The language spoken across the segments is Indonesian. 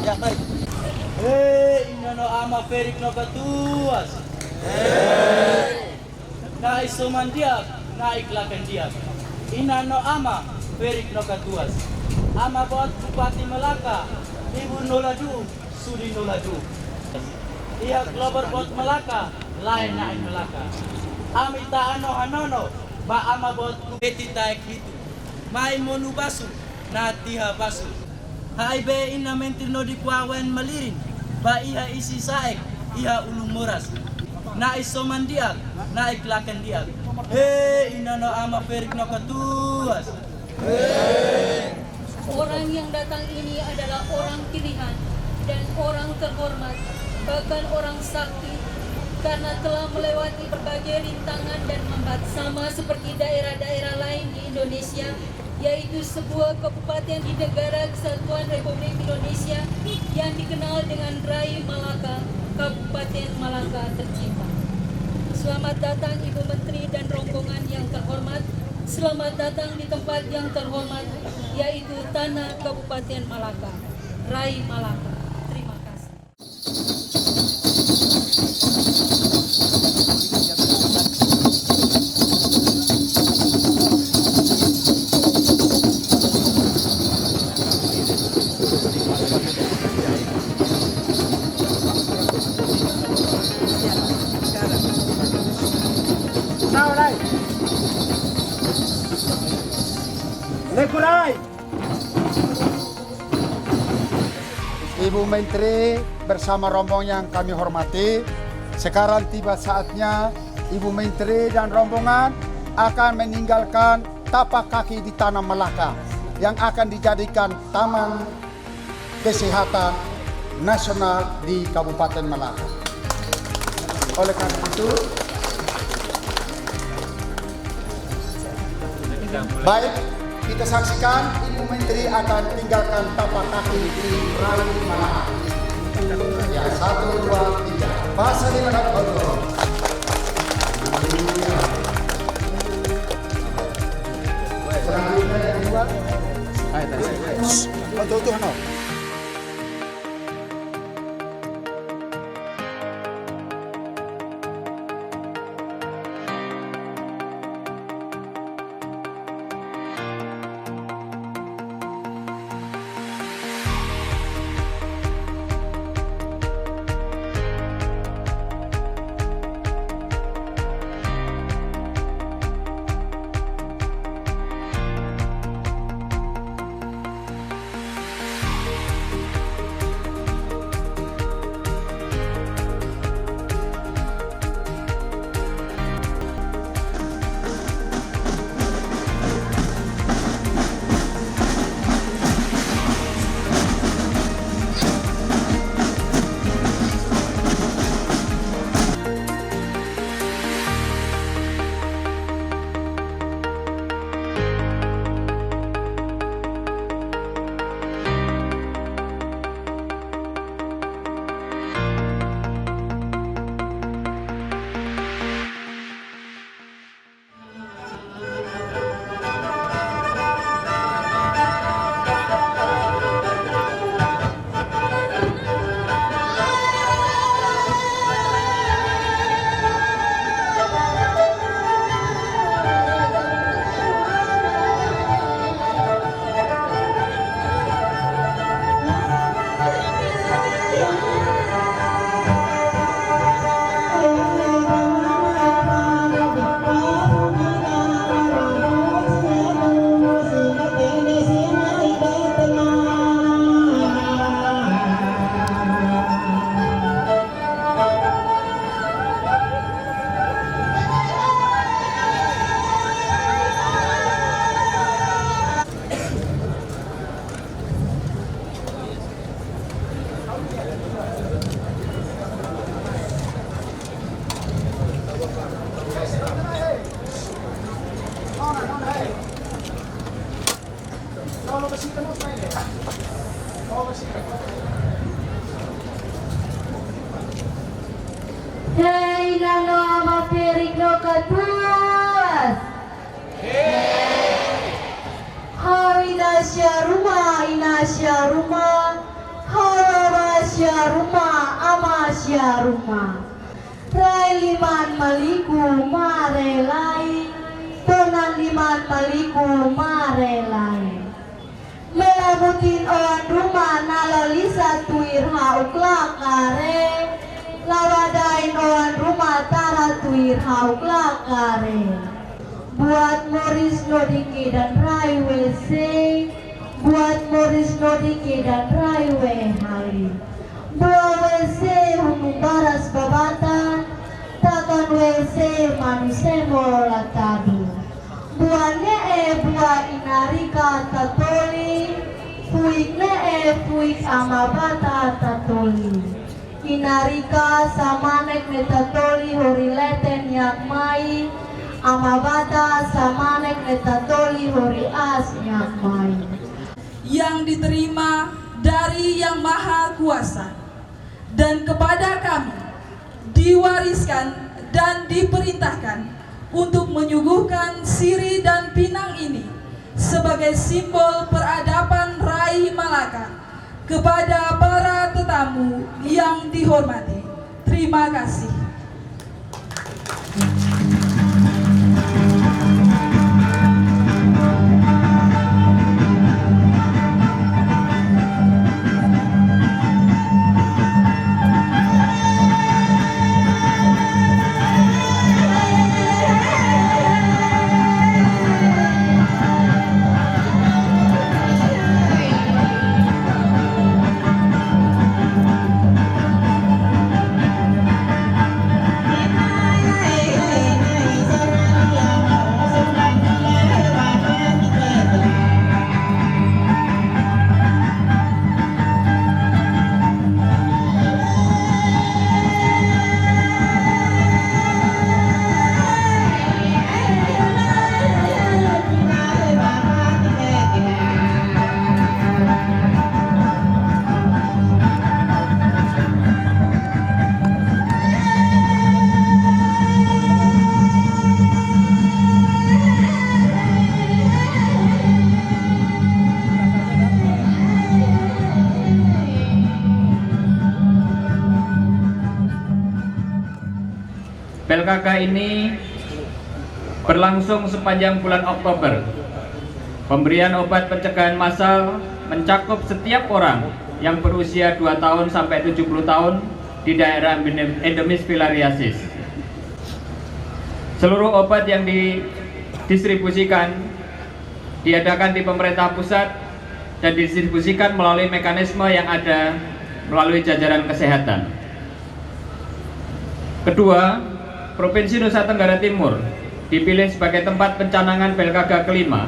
Jafar. Inano ama perik no katuas. Naik somandiak, naik lakan diak. Inano ama perik no katuas. Ama buat Bupati Melaka, Ibu Noladu, Sudi Noladu. Ia klober buat Melaka, lain naik Melaka. Amita ano hanono, ba ama buat kubeti taek itu. Mai monu basu, na tiha basu. Hai be ina mentirno di kuawen malirin, ba iha isi saek, iha ulung moras. Na iso mandiak, na iklakan diak. Ina no ama perik no katuas. Orang yang datang ini adalah orang pilihan dan orang terhormat, bahkan orang sakti, karena telah melewati berbagai rintangan dan hambat sama seperti daerah-daerah lain di Indonesia, yaitu sebuah kabupaten di Negara Kesatuan Republik Indonesia yang dikenal dengan Rai Malaka, Kabupaten Malaka tercinta. Selamat datang Ibu Menteri dan rombongan yang terhormat. Selamat datang di tempat yang terhormat, yaitu Tanah Kabupaten Malaka, Rai Malaka. Terima kasih. Ibu Menteri bersama rombongan yang kami hormati, sekarang tiba saatnya Ibu Menteri dan rombongan akan meninggalkan tapak kaki di Tanah Melaka yang akan dijadikan Taman Kesehatan Nasional di Kabupaten Malaka. Oleh karena itu, baik, kita saksikan Ibu Menteri akan tinggalkan tapak kaki di Rai Malaka. Ya, 1, 2, 3. Bahasa di mana Allah. Selanjutnya yang kedua. Ayo tadi. Tuh, no. Hei nano ama perik no katuas. Hei inasya rumah, halo Amasya rumah Rai liman maliku marelai Tonan liman maliku marelai Melamutin oan rumah nalalisa tuir hauk lakare Lawadain oan rumah tara tuir hauk lakare Buat Morris Nodiki dan Rai WC Buat Morris Nodiki dan Rai Hari Buat WC Humung Baras Babatan Takkan WC Manusia Molatadu Buat buat Inarika Tatoli Puik puik Amabata Tatoli Inarika Samanek Netatoli Horileten Yakmai Amabata Samanek Netatoli Hori As Yakmai yang diterima dari Yang Maha Kuasa dan kepada kami diwariskan dan diperintahkan untuk menyuguhkan siri dan pinang ini sebagai simbol peradaban Rai Malaka kepada para tetamu yang dihormati. Terima kasih. PLKK ini berlangsung sepanjang bulan Oktober. Pemberian obat pencegahan massal mencakup setiap orang yang berusia 2 tahun sampai 70 tahun di daerah endemis filariasis. Seluruh obat yang didistribusikan diadakan di pemerintah pusat dan didistribusikan melalui mekanisme yang ada melalui jajaran kesehatan. Kedua, Provinsi Nusa Tenggara Timur dipilih sebagai tempat pencanangan PLKK kelima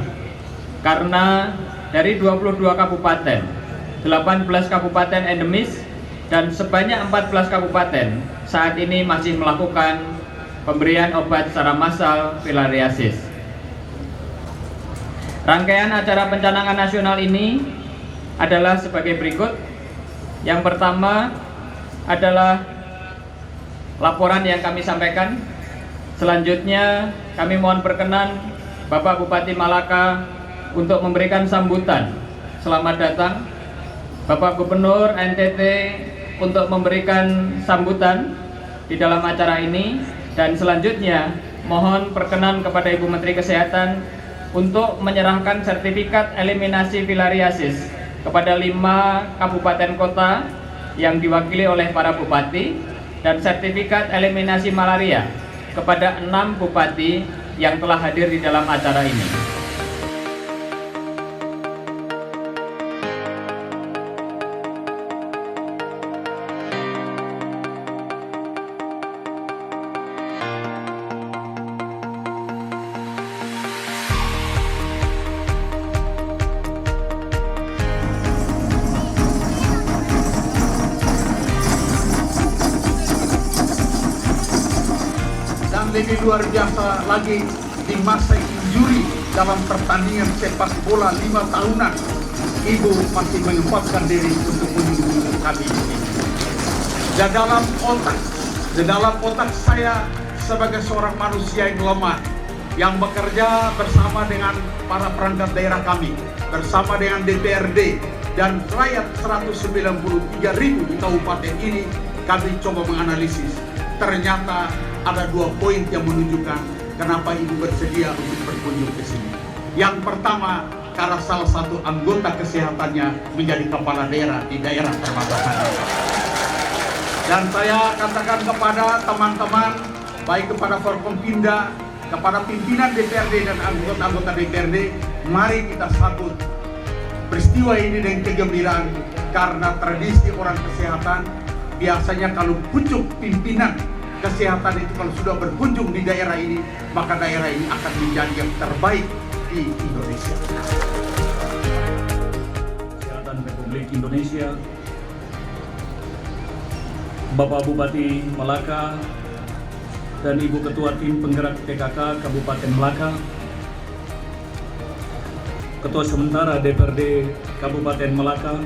karena dari 22 kabupaten, 18 kabupaten endemis dan sebanyak 14 kabupaten saat ini masih melakukan pemberian obat secara massal filariasis. Rangkaian acara pencanangan nasional ini adalah sebagai berikut. Yang pertama adalah laporan yang kami sampaikan. Selanjutnya kami mohon berkenan Bapak Bupati Malaka untuk memberikan sambutan selamat datang, Bapak Gubernur NTT untuk memberikan sambutan di dalam acara ini, dan selanjutnya mohon perkenan kepada Ibu Menteri Kesehatan untuk menyerahkan sertifikat eliminasi filariasis kepada 5 kabupaten kota yang diwakili oleh para bupati, dan sertifikat eliminasi malaria kepada 6 bupati yang telah hadir di dalam acara ini. Lebih luar biasa lagi di masa injuri dalam pertandingan sepak bola 5 tahunan, Ibu masih menyempatkan diri untuk menghubungi kami ini. Di dalam otak saya sebagai seorang manusia yang lemah, yang bekerja bersama dengan para perangkat daerah kami, bersama dengan DPRD, dan rakyat 193.000 di kabupaten ini, kami coba menganalisis. Ternyata ada 2 poin yang menunjukkan kenapa Ibu bersedia untuk berkunjung ke sini. Yang pertama, karena salah satu anggota kesehatannya menjadi kepala daerah di daerah perbatasan. Dan saya katakan kepada teman-teman, baik kepada Forkompinda, kepada pimpinan DPRD dan anggota-anggota DPRD, mari kita sambut peristiwa ini dengan kegembiraan, karena tradisi orang kesehatan biasanya kalau pucuk pimpinan kesehatan itu kalau sudah berkunjung di daerah ini, maka daerah ini akan menjadi yang terbaik di Indonesia. Kesehatan Republik Indonesia, Bapak Bupati Malaka dan Ibu Ketua Tim Penggerak PKK Kabupaten Malaka, Ketua Sementara DPRD Kabupaten Malaka,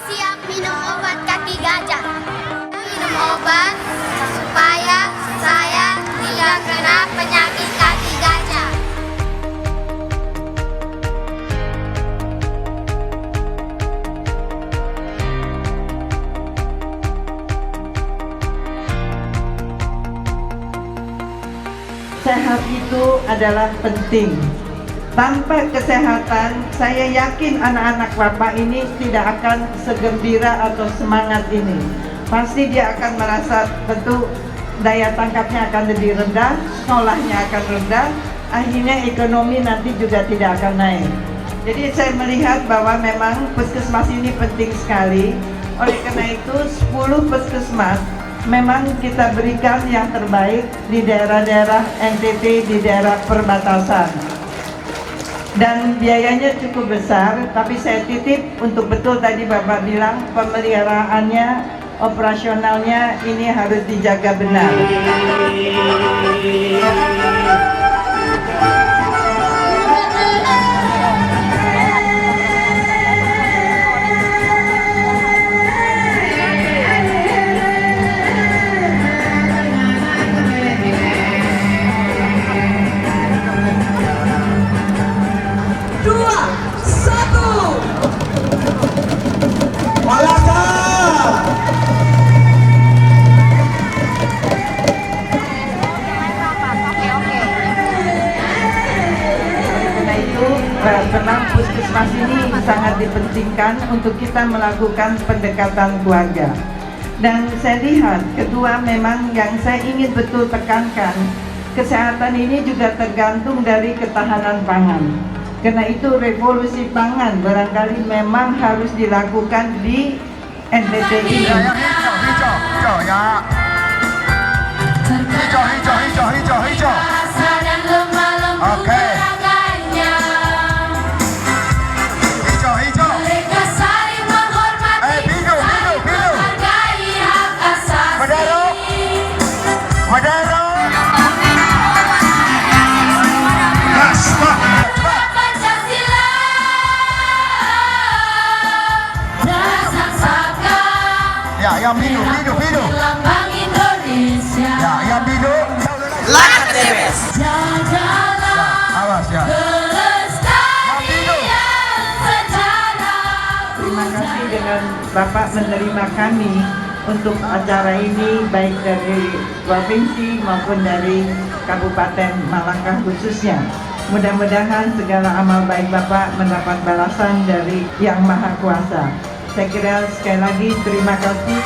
siap minum obat kaki gajah. Minum obat supaya saya tidak kena penyakit kaki gajah. Sehat itu adalah penting. Tanpa kesehatan, saya yakin anak-anak Bapak ini tidak akan segembira atau semangat ini. Pasti dia akan merasa tentu daya tangkapnya akan lebih rendah, sekolahnya akan rendah, akhirnya ekonomi nanti juga tidak akan naik. Jadi saya melihat bahwa memang puskesmas ini penting sekali. Oleh karena itu 10 puskesmas memang kita berikan yang terbaik di daerah-daerah NTT, di daerah perbatasan. Dan biayanya cukup besar, tapi saya titip untuk betul tadi Bapak bilang pemeliharaannya, operasionalnya ini harus dijaga benar. Memang puskesmas ini sangat dipentingkan untuk kita melakukan pendekatan keluarga. Dan saya lihat, kedua memang yang saya ingin betul tekankan, kesehatan ini juga tergantung dari ketahanan pangan. Karena itu revolusi pangan barangkali memang harus dilakukan di NTT ini. Hijau ya. Hijau. Oke. Ya, yang biru. Lambang Indonesia. Ya, yang biru. Lakat Dewes. Awas ya. Terima kasih dengan Bapak menerima kami untuk acara ini, baik dari provinsi maupun dari Kabupaten Malaka khususnya. Mudah-mudahan segala amal baik Bapak mendapat balasan dari Yang Maha Kuasa. Saya kira sekali lagi terima kasih.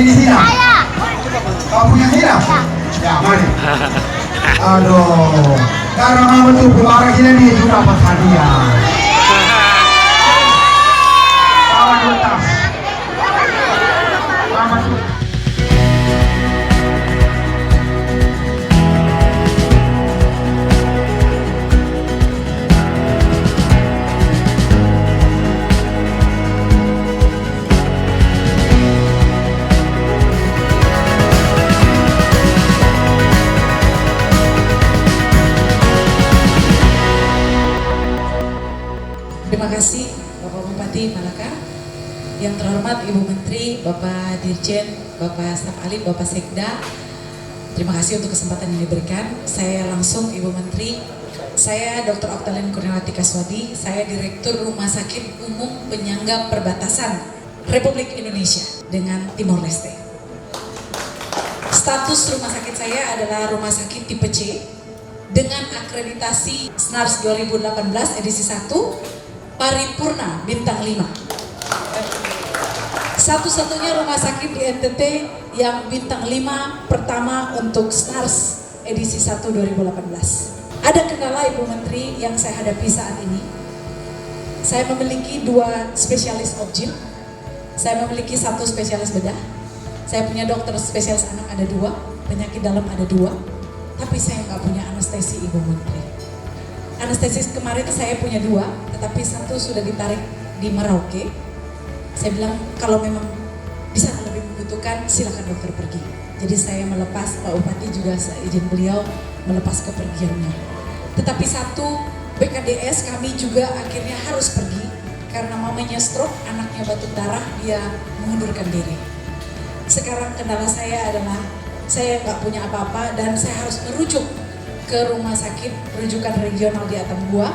Ini Hina. Saya. Kamu punya Hina? Ya, mari. Aduh, karena mama tuh pemarah Hina dia juga dapat hadiah. Kawan letas. Mama tuh. Terima kasih Bapak Bupati Malaka, yang terhormat Ibu Menteri, Bapak Dirjen, Bapak Staf Ahli, Bapak Sekda. Terima kasih untuk kesempatan yang diberikan. Saya langsung Ibu Menteri, saya Dr. Oktalin Kurniawati Kaswadi, saya Direktur Rumah Sakit Umum Penyangga Perbatasan Republik Indonesia dengan Timor Leste. Status rumah sakit saya adalah rumah sakit tipe C dengan akreditasi SNARS 2018 edisi 1 paripurna bintang 5. Satu-satunya rumah sakit di NTT yang bintang 5 pertama untuk SNARS edisi 1 2018. Ada kendala Ibu Menteri yang saya hadapi saat ini. Saya memiliki 2 spesialis objin. Saya memiliki 1 spesialis bedah. Saya punya dokter spesialis anak ada 2, penyakit dalam ada 2. Tapi saya nggak punya anestesi Ibu Menteri. Anestesis kemarin saya punya 2, tetapi 1 sudah ditarik di Merauke. Saya bilang kalau memang bisa lebih membutuhkan silakan dokter pergi. Jadi saya melepas, Pak Bupati juga seizin beliau melepas kepergiannya. Tetapi 1 BKDS kami juga akhirnya harus pergi karena mamanya stroke, anaknya batuk darah, dia mengundurkan diri. Sekarang kendala saya adalah saya nggak punya apa-apa dan saya harus merujuk ke rumah sakit rujukan regional di Atambua.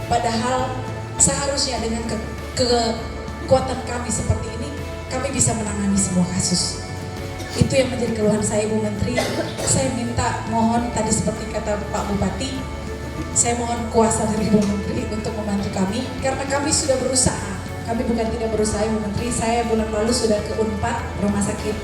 Padahal seharusnya dengan kekuatan kami seperti ini, kami bisa menangani semua kasus. Itu yang menjadi keluhan saya Ibu Menteri. Saya minta mohon tadi seperti kata Pak Bupati, saya mohon kuasa dari Ibu Menteri untuk membantu kami karena kami sudah berusaha. Kami bukan tidak berusaha Ibu Menteri, saya bulan lalu sudah ke Unpad rumah sakit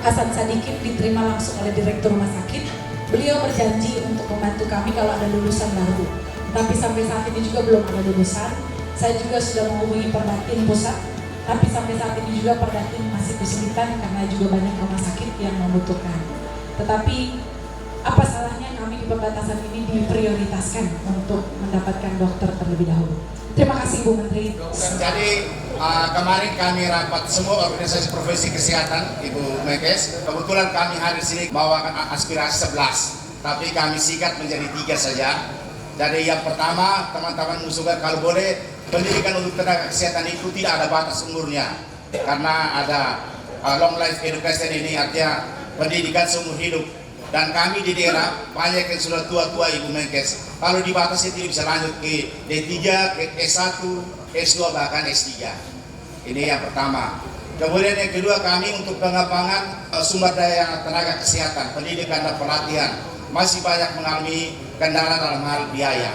Hasan Sadikin, diterima langsung oleh Direktur Rumah Sakit. Beliau berjanji untuk membantu kami kalau ada lulusan baru. Tapi sampai saat ini juga belum ada lulusan. Saya juga sudah menghubungi Perdatin pusat. Tapi sampai saat ini juga Perdatin masih kesulitan karena juga banyak rumah sakit yang membutuhkan. Tetapi apa salahnya kami di perbatasan ini diprioritaskan untuk mendapatkan dokter terlebih dahulu. Terima kasih Bu Menteri. Jadi kemarin kami rapat semua organisasi profesi kesehatan Ibu Menkes. Kebetulan kami hadir sini membawakan aspirasi 11, tapi kami singkat menjadi 3 saja. Jadi yang pertama, teman-teman mengusulkan kalau boleh pendidikan untuk tenaga kesehatan itu tidak ada batas umurnya, karena ada long life education, ini artinya pendidikan seumur hidup. Dan kami di daerah banyak yang sudah tua-tua Ibu Menkes. Kalau dibatasi tidak bisa lanjut ke D3, ke S1, S2 bahkan S3. Ini yang pertama. Kemudian yang kedua, kami untuk pengembangan sumber daya tenaga kesehatan, pendidikan dan pelatihan masih banyak mengalami kendala dalam hal biaya.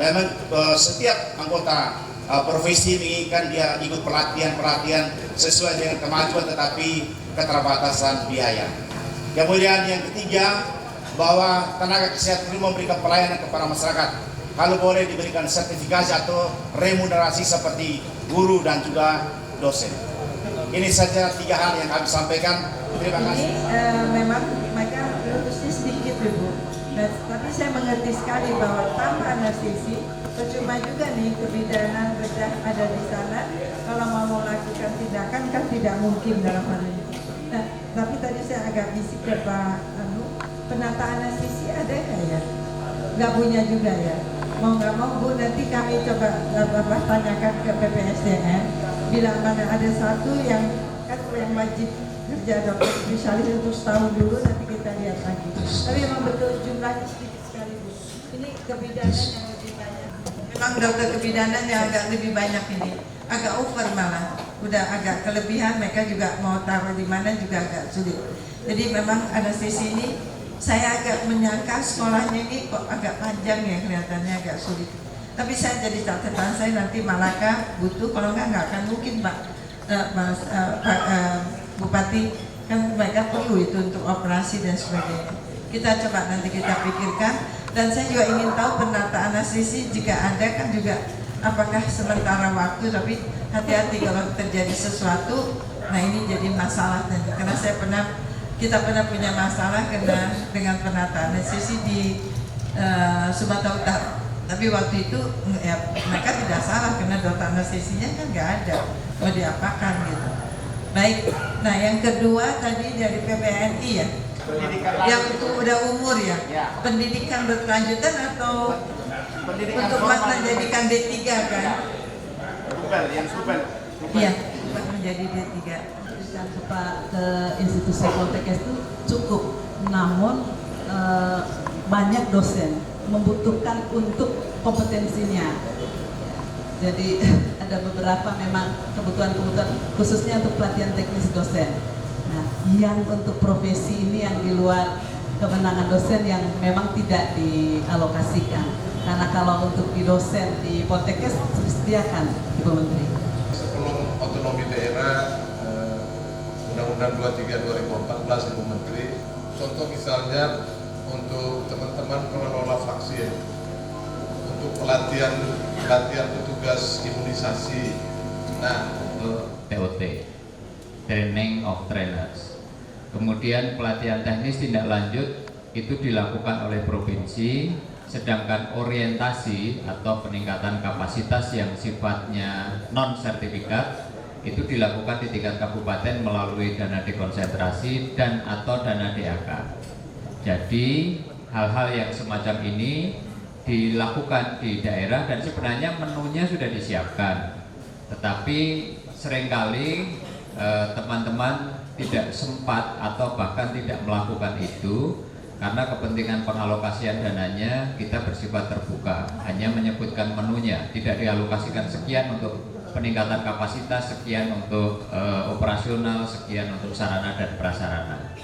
Memang setiap anggota profesi menginginkan dia ikut pelatihan sesuai dengan kemajuan, tetapi keterbatasan biaya. Kemudian yang ketiga, bahwa tenaga kesehatan itu memberikan pelayanan kepada masyarakat. Kalau boleh diberikan sertifikasi atau remunerasi seperti guru dan juga dosen. Ini saja 3 hal yang kami sampaikan. Terima kasih. Memang mereka lupusnya sedikit Ibu. Tapi saya mengerti sekali bahwa tanpa anestesi, percuma juga nih kebidanan bedah ada di sana. Kalau mau melakukan tindakan kan tidak mungkin dalam hal ini. Nah, tapi tadi saya agak bisik ke Pak penata anestesi ada nggak ya? Nggak punya juga ya? Mau nggak mau Bu, nanti kami coba tanyakan ke PPSDM. Bila mana ada satu yang kan yang wajib kerja dokter spesialis untuk setahun dulu, nanti kita lihat lagi. Tapi memang betul jumlahnya sedikit sekali Bu. Ini kebidanan yang lebih banyak. Memang dokter kebidanan yang agak lebih banyak ini, agak over malah. Udah agak kelebihan, mereka juga mau taruh di mana juga agak sulit. Jadi memang anestesi ini saya agak menyangka sekolahnya ini kok agak panjang ya, kelihatannya agak sulit. Tapi saya jadi catatan saya nanti Malaka butuh, kalau nggak akan mungkin Pak Bupati, kan mereka perlu itu untuk operasi dan sebagainya. Kita coba nanti kita pikirkan, dan saya juga ingin tahu penataan anestesi jika ada kan juga apakah sementara waktu, tapi hati-hati kalau terjadi sesuatu, nah ini jadi masalah nanti. Karena kita pernah punya masalah dengan penataan anestesi di Sumatera Utara. Tapi waktu itu ya, mereka tidak salah karena dokter anestesinya kan nggak ada, mau diapakan gitu. Baik, nah yang kedua tadi dari PPNI ya, yang udah umur ya, pendidikan berkelanjutan atau untuk menjadikan D3 kan? Yang super. Iya, menjadi D3. Pak ke institusi Poltekkes itu cukup, namun banyak dosen membutuhkan untuk kompetensinya. Jadi ada beberapa memang kebutuhan khususnya untuk pelatihan teknis dosen. Nah, yang untuk profesi ini yang di luar kewenangan dosen yang memang tidak dialokasikan. Karena kalau untuk di dosen di Poltekkes disediakan, Ibu Menteri. Sebelum otonomi daerah Undang-Undang 23 2014 Ibu Menteri, contoh misalnya untuk teman-teman pengelola vaksin, untuk pelatihan petugas imunisasi. Nah, TOT, Training of Trainers. Kemudian pelatihan teknis tindak lanjut itu dilakukan oleh provinsi, sedangkan orientasi atau peningkatan kapasitas yang sifatnya non-sertifikat itu dilakukan di tingkat kabupaten melalui dana dekonsentrasi dan atau dana DAK. Jadi hal-hal yang semacam ini dilakukan di daerah dan sebenarnya menunya sudah disiapkan, tetapi seringkali teman-teman tidak sempat atau bahkan tidak melakukan itu karena kepentingan pengalokasian dananya kita bersifat terbuka, hanya menyebutkan menunya, tidak dialokasikan sekian untuk peningkatan kapasitas, sekian untuk operasional, sekian untuk sarana dan prasarana.